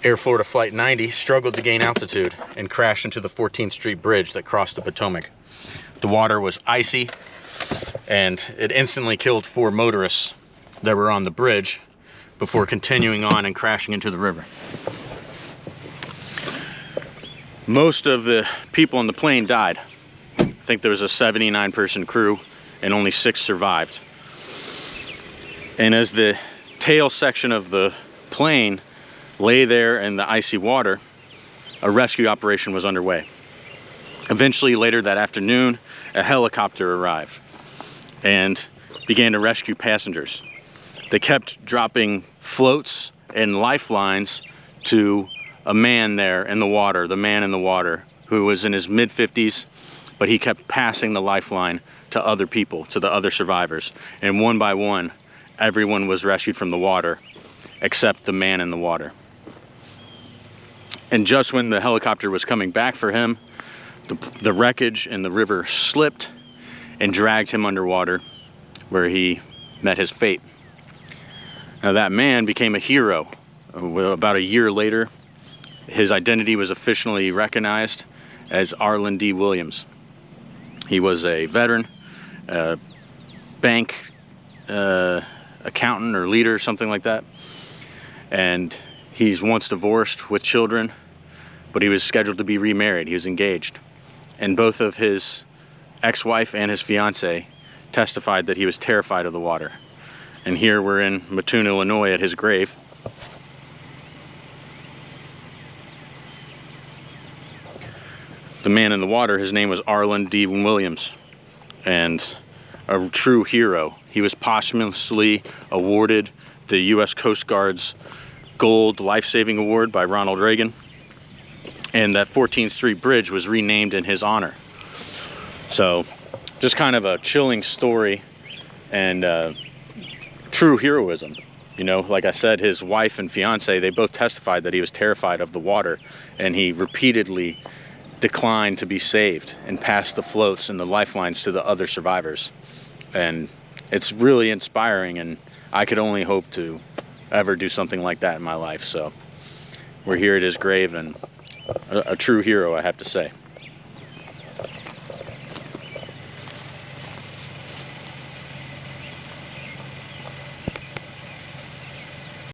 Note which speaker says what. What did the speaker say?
Speaker 1: Air Florida Flight 90 struggled to gain altitude and crashed into the 14th Street Bridge that crossed the Potomac. The water was icy, and it instantly killed 4 motorists that were on the bridge before continuing on and crashing into the river. Most of the people on the plane died. I think there was a 79-person crew and only 6 survived. And as the tail section of the plane lay there in the icy water, a rescue operation was underway. Eventually, later that afternoon, a helicopter arrived and began to rescue passengers. They kept dropping floats and lifelines to a man there in the water, the man in the water, who was in his mid-50s, but he kept passing the lifeline to other people, to the other survivors. And one by one, everyone was rescued from the water, except the man in the water. And just when the helicopter was coming back for him, the wreckage in the river slipped and dragged him underwater, where he met his fate. Now that man became a hero. About a year later, his identity was officially recognized as Arland D Williams. He was a veteran, bank accountant or leader, something like that. And he's once divorced with children, but he was scheduled to be remarried. He was engaged. And both of his ex-wife and his fiance testified that he was terrified of the water. And here we're in Mattoon, Illinois at his grave. The man in the water, his name was Arland D Williams, and a true hero. He was posthumously awarded the U.S. Coast Guard's Gold Life-Saving Award by Ronald Reagan, and that 14th Street Bridge was renamed in his honor. So, just kind of a chilling story and true heroism. You know, like I said, his wife and fiance, they both testified that he was terrified of the water, and he repeatedly declined to be saved and passed the floats and the lifelines to the other survivors. And it's really inspiring, and I could only hope to ever do something like that in my life. So we're here at his grave, and a true hero, I have to say.